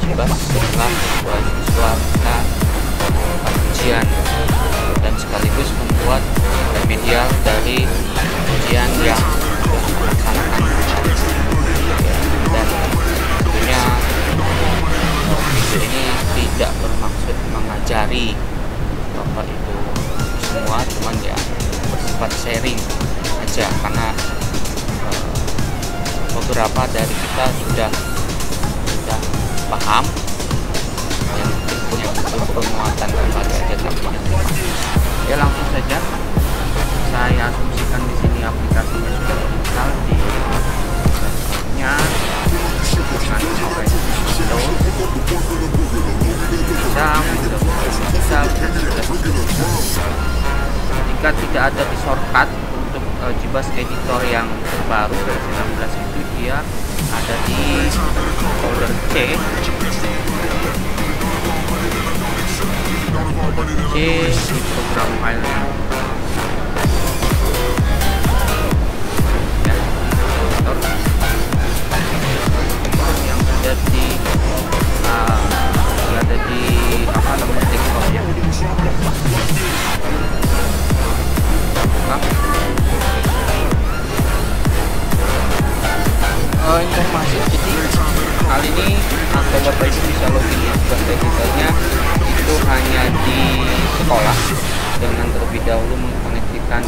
Jibas setelah siswa kita ujian, dan sekaligus membuat remedial dari ujian yang sudah dilaksanakan. Dan tentunya video ini tidak bermaksud mengajari Bapak Ibu semua, cuman ya bersifat sharing aja, karena beberapa dari kita sudah paham, yang punya butuh penguatan kembali aja tampaknya. Ya langsung saja saya asumsikan di sini aplikasinya sudah diinstal di laptopnya dengan OS Windows. Jika tidak ada di shortcut untuk Jibas editor yang terbaru versi 16 itu, dia ada di folder C di program filenya. Yang ada di apa namanya, desktopnya. Informasi, jadi hal ini atau Bapak Ibu bisa login di Jibas editornya itu hanya di sekolah, dengan terlebih dahulu mengkoneksikan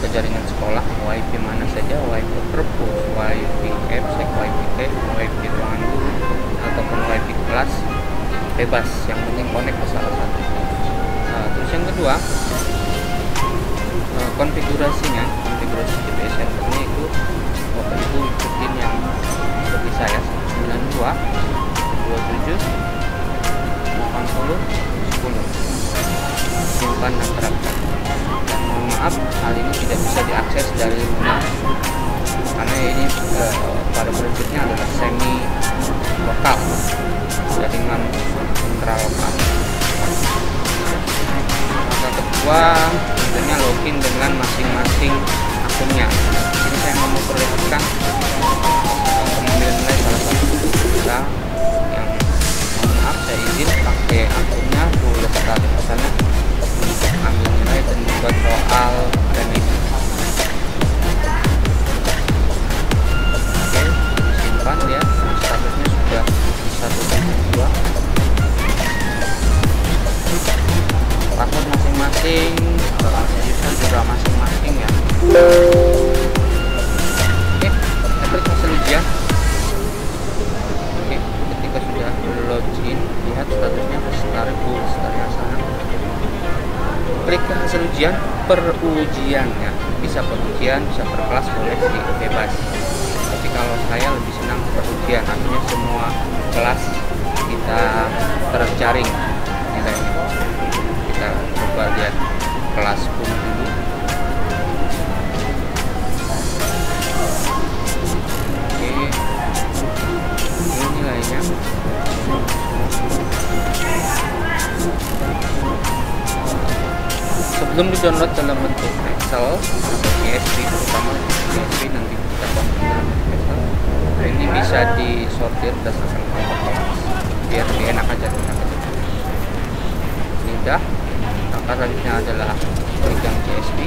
ke jaringan sekolah, WiFi mana saja, WiFi perpus, WiFi EPSEC, WiFi T, WiFi ruangan guru ataupun WiFi kelas, bebas, yang penting connect ke salah satu. Terus yang kedua, konfigurasi GPS servernya itu Bapak Ibu ikutin yang seperti saya, 92 27 80 10, simpan dan terapkan. Dan mohon maaf, hal ini tidak bisa diakses dari rumah, karena ini pada prinsipnya adalah semi lokal, jaringan sentral lokal. Yang kedua, tentunya login dengan masing-masing akunnya. Ini saya mau memperlihatkan pengambilan nilai salah satu kita yang, mohon maaf, saya izin pakai akunnya boleh sekali pesannya untuk ambil nilai dan membuat soal remedi. Oke, disimpan ya, statusnya sudah 1.2. Password masing-masing, user juga masing-masing ya. Oke, kita klik hasil ujian. Oke, ketika sudah login, lihat statusnya lestari asana. Klik ke hasil ujian, per ujian ya. Bisa per ujian, bisa per kelas, boleh sih, bebas. Tapi kalau saya lebih senang per ujian, artinya semua kelas kita terjaring nilainya. Kita coba lihat kelas pun dulu. Oke, ini nilainya. Sebelum di-download dalam bentuk Excel atau CSV, terutama CSV nanti kita konversi dalam bentuk Excel. Nah, ini bisa disortir berdasarkan kelompok biar lebih enak aja kita ketik. Ini udah. Langkah selanjutnya adalah klik yang CSV.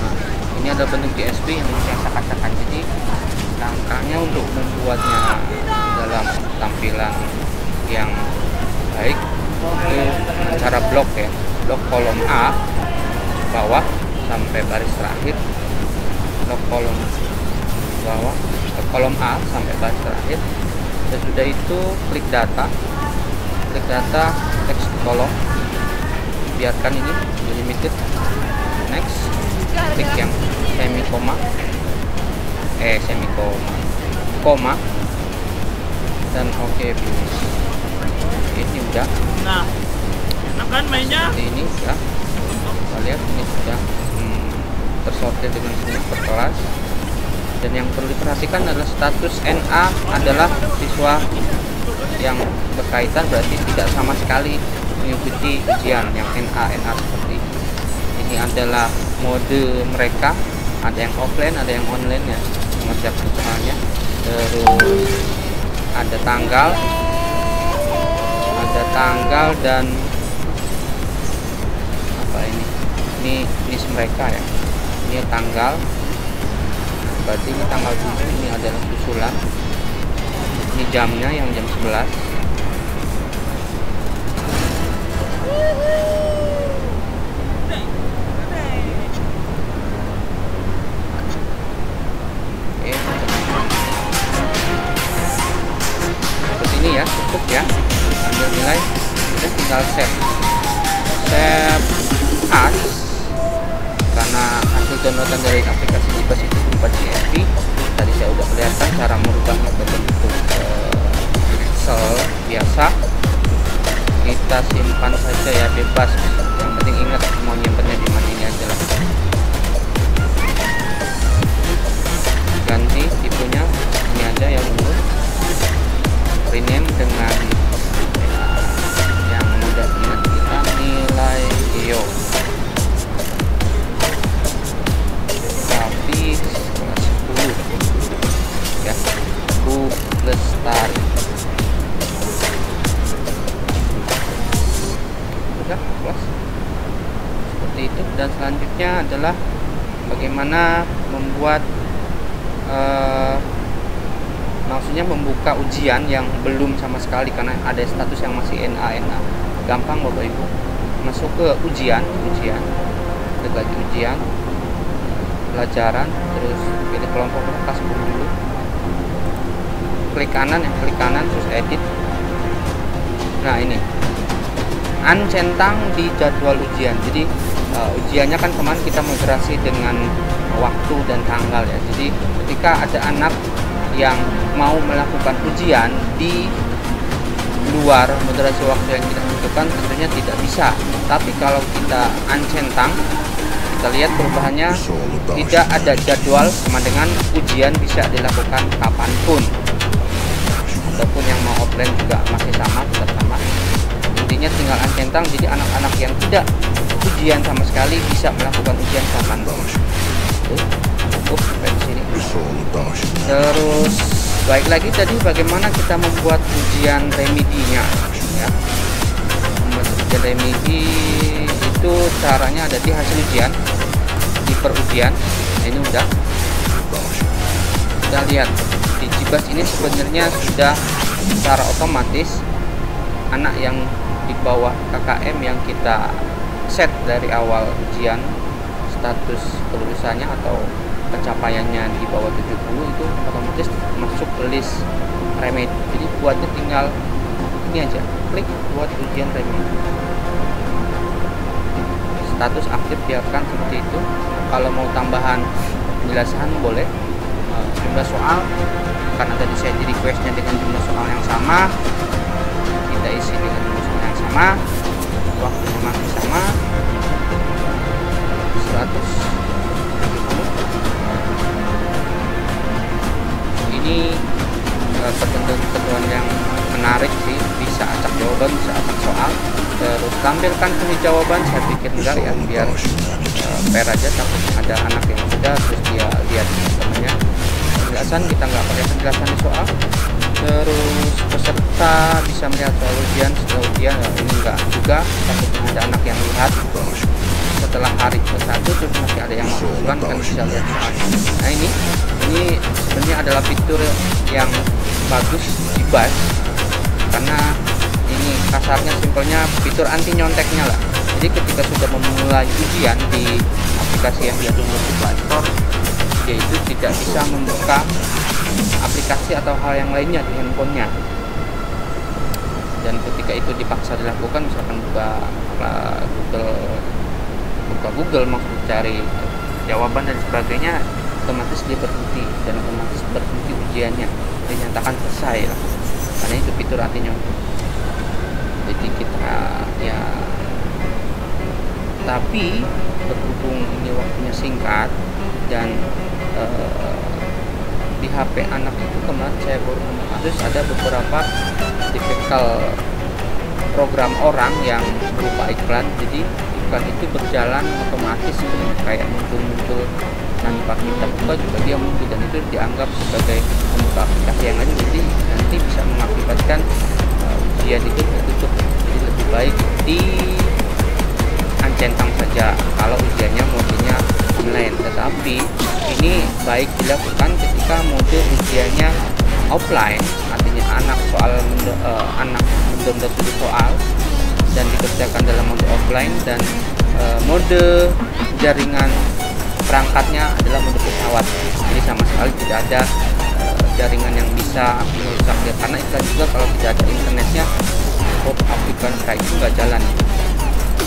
Nah, ini ada bentuk CSV yang saya acak-acakan. Jadi langkahnya untuk membuatnya dalam tampilan yang baik itu cara blok ya, blok kolom A bawah sampai baris terakhir, blok kolom bawah kolom A sampai baris terakhir. Sesudah itu klik data, teks kolom, biarkan ini delimited. Next, klik yang koma dan oke, finish. Ini udah. Nah, enak kan mainnya? Seperti ini ya. Kita lihat ini sudah tersortir dengan semua per kelas. Dan yang perlu diperhatikan adalah status NA adalah siswa yang berkaitan, berarti tidak sama sekali mengikuti ujian. Yang NA seperti ini adalah mode mereka, ada yang offline, ada yang online ya, mengerjakan soalnya. Terus ada tanggal dan apa ini mereka ya. Ini tanggal, berarti ini tanggal 7, ini adalah susulan. Ini jamnya yang jam 11. Oke, seperti ini ya, cukup ya. Ambil nilai, dan tinggal save as, karena hasil downloadan dari aplikasi Jibas itu berupa CSV. Tadi saya udah kelihatan cara merubahnya ke bentuk Excel biasa. Kita simpan saja ya, bebas, yang penting ingat mau nyimpannya di mana, ini aja lah. Ganti tipenya, ini aja yang dulu, rename dengan yang mudah ingat kita, nilai IO tapi kelas 10 ya, Bu Lestari. Udah kelas seperti itu. Dan selanjutnya adalah bagaimana membuat maksudnya membuka ujian yang belum sama sekali, karena ada status yang masih NA. Gampang Bapak Ibu, masuk ke ujian, klik lagi ujian, pelajaran, terus pilih kelompok kelas 10 dulu, klik kanan terus edit. Nah ini uncentang di jadwal ujian. Jadi ujiannya kan kemarin kita moderasi dengan waktu dan tanggal ya. Jadi ketika ada anak yang mau melakukan ujian di luar moderasi waktu yang kita tentukan, tentunya tidak bisa. Tapi kalau kita uncentang, kita lihat perubahannya, tidak ada jadwal, sama dengan ujian bisa dilakukan kapanpun, ataupun yang mau offline juga masih sama, tetap sama. Intinya tinggal uncentang, jadi anak-anak yang tidak ujian sama sekali bisa melakukan ujian kapanpun. Cukup sampai di sini. Terus baik lagi tadi bagaimana kita membuat ujian remedinya ya. Membuat ujian remedi itu caranya ada di hasil ujian, di perujian. Nah, ini udah lihat di Jibas ini sebenarnya sudah secara otomatis anak yang di bawah KKM yang kita set dari awal ujian, status kelulusannya atau pencapaiannya di bawah 70 itu otomatis masuk ke list remedi. Jadi buatnya tinggal ini aja, klik buat ujian remedi, status aktif biarkan seperti itu. Kalau mau tambahan penjelasan boleh, jumlah soal, karena tadi saya di requestnya dengan jumlah soal yang sama, kita isi dengan jumlah soal yang sama, waktunya masih sama, 100. Ini ketentuan yang menarik sih, bisa acak jawaban, bisa acak soal. Terus tampilkan semi jawaban, saya pikir enggak ya, biar fair aja. Tapi ada anak yang sudah, terus dia lihat namanya penjelasan, kita nggak pakai penjelasan di soal. Terus peserta bisa melihat soal ujian setelah ujian, ini enggak juga, takutnya ada anak yang lihat setelah hari ke-1 terus masih ada yang mau ulang, kan bisa lihat soalnya. Nah ini sebenarnya adalah fitur yang bagus di Jibas, karena ini kasarnya simpelnya fitur anti nyonteknya lah. Jadi ketika sudah memulai ujian di aplikasi yang dia download di Play Store, dia itu tidak bisa membuka aplikasi atau hal yang lainnya di handphonenya. Dan ketika itu dipaksa dilakukan, misalkan buka Google mau cari jawaban dan sebagainya, otomatis dia berhenti dan otomatis berhenti ujiannya, dinyatakan selesai lah. Karena itu fitur anti nyontek. Jadi kita ya, tapi berhubung ini waktunya singkat dan di HP anak itu kemarin saya baru harus ada beberapa tipikal program orang yang berupa iklan. Jadi iklan itu berjalan otomatis, kayak muncul tanpa kita buka juga dia muncul, dan itu dianggap sebagai membuka aplikasi yang lain. Jadi nanti bisa baik dilakukan ketika mode ujiannya offline, artinya anak mendownload dulu soal dan dikerjakan dalam mode offline, dan mode jaringan perangkatnya adalah mode pesawat. Jadi sama sekali tidak ada jaringan yang bisa merusak dia, karena itu juga kalau tidak ada internetnya aplikasi kayak itu nggak jalan.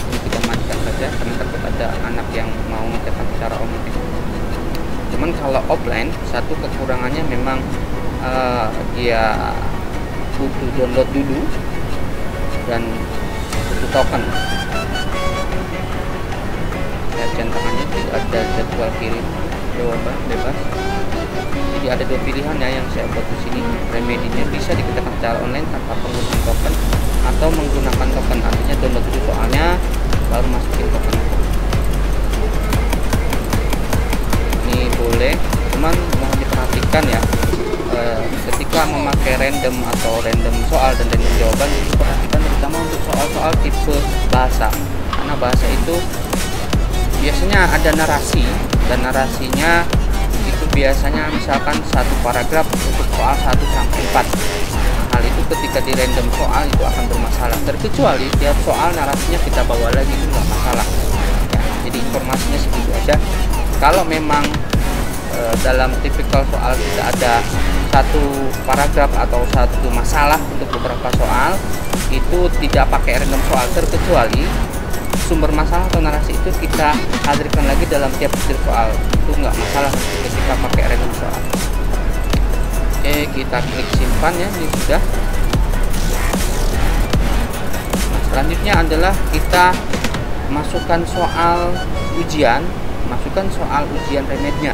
Ini kita matikan saja karena takut ada anak yang mau mencetak secara online. Cuman kalau offline, satu kekurangannya memang dia butuh download dulu dan butuh token. Ya, centangannya tidak ada jadwal kirim jawaban bebas. Jadi ada dua pilihan ya yang saya buat di sini. Remedinya bisa dikerjakan secara online tanpa penggunaan token atau menggunakan token, artinya download dulu soalnya baru masukin token. Ini boleh, cuman mohon diperhatikan ya, ketika memakai random atau random soal dan random jawaban, perhatikan terutama untuk soal-soal tipe bahasa, karena bahasa itu biasanya ada narasi, dan narasinya itu biasanya misalkan satu paragraf untuk soal 1 sampai 4. Hal itu ketika di random soal itu akan bermasalah, terkecuali tiap soal narasinya kita bawa lagi, itu nggak masalah ya. Jadi informasinya segitu aja. Kalau memang dalam tipikal soal tidak ada satu paragraf atau satu masalah untuk beberapa soal, itu tidak pakai random soal, terkecuali sumber masalah atau narasi itu kita hadirkan lagi dalam tiap titik soal, itu nggak masalah ketika pakai random soal. Oke, kita klik simpan ya, ini sudah. Nah, selanjutnya adalah kita masukkan soal ujian remednya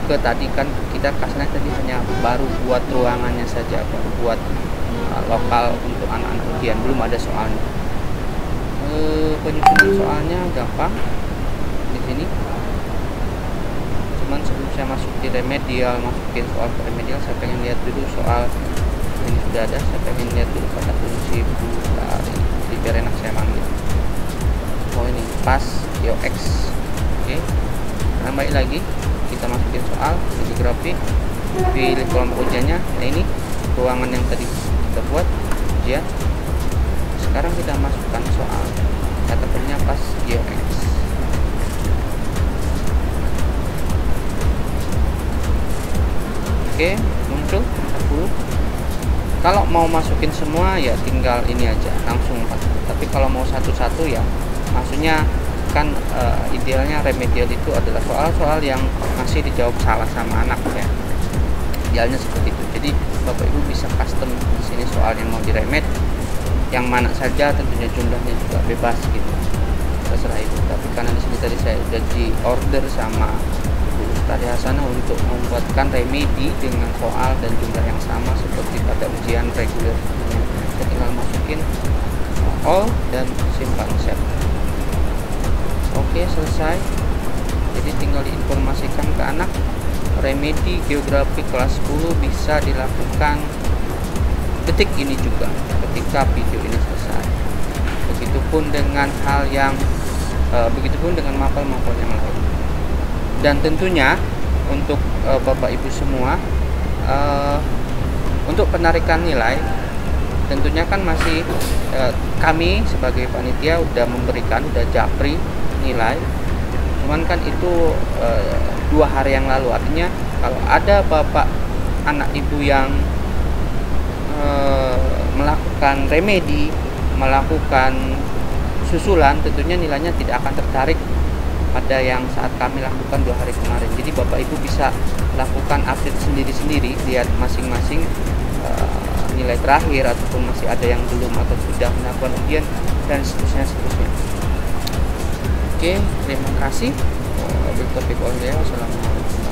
ke tadi, kan kita kasihnya tadi hanya baru buat ruangannya saja, baru buat lokal untuk anak-anak ujian, belum ada soalnya. Penyusunan soalnya gampang di sini. Cuman sebelum saya masuk di remedial, masukin soal ke remedial, saya pengen lihat dulu soal ini sudah ada. Saya pengen lihat dulu kata kunci dari biar enak saya manggil. Oh, ini pas UX. Oke, tambah lagi, kita masukin soal di grafik, pilih kolom ujiannya. Nah, ini ruangan yang tadi kita buat ujian. Sekarang kita masukkan soal, kata kerjanya pas UX. Oke, muncul 40. Kalau mau masukin semua ya tinggal ini aja, langsung 40. Tapi kalau mau satu-satu ya, maksudnya kan idealnya remedial itu adalah soal-soal yang masih dijawab salah sama anak ya. Idealnya seperti itu. Jadi Bapak Ibu bisa custom di sini soal yang mau diremed, yang mana saja, tentunya jumlahnya juga bebas gitu, terserah itu. Tapi karena di sini tadi saya udah di order sama Bu Ustaz Hasanah untuk membuatkan remedi dengan soal dan jumlah yang sama seperti pada ujian reguler sebelumnya. Saya tinggal masukin all dan simpan save. Oke, selesai. Jadi tinggal diinformasikan ke anak, remedi geografi kelas 10 bisa dilakukan detik ini juga ketika video ini selesai. Begitupun dengan begitupun dengan mapel-mapel yang lain. Dan tentunya untuk Bapak Ibu semua, untuk penarikan nilai, tentunya kan masih kami sebagai panitia udah japri nilai. Cuman kan itu 2 hari yang lalu. Artinya kalau ada bapak anak ibu yang melakukan remedi, melakukan susulan, tentunya nilainya tidak akan tertarik pada yang saat kami lakukan 2 hari kemarin. Jadi Bapak Ibu bisa lakukan update sendiri-sendiri, lihat masing-masing nilai terakhir, ataupun masih ada yang belum atau sudah melakukan ujian, dan seterusnya. Oke, terima kasih. Wassalamualaikum warahmatullahi wabarakatuh.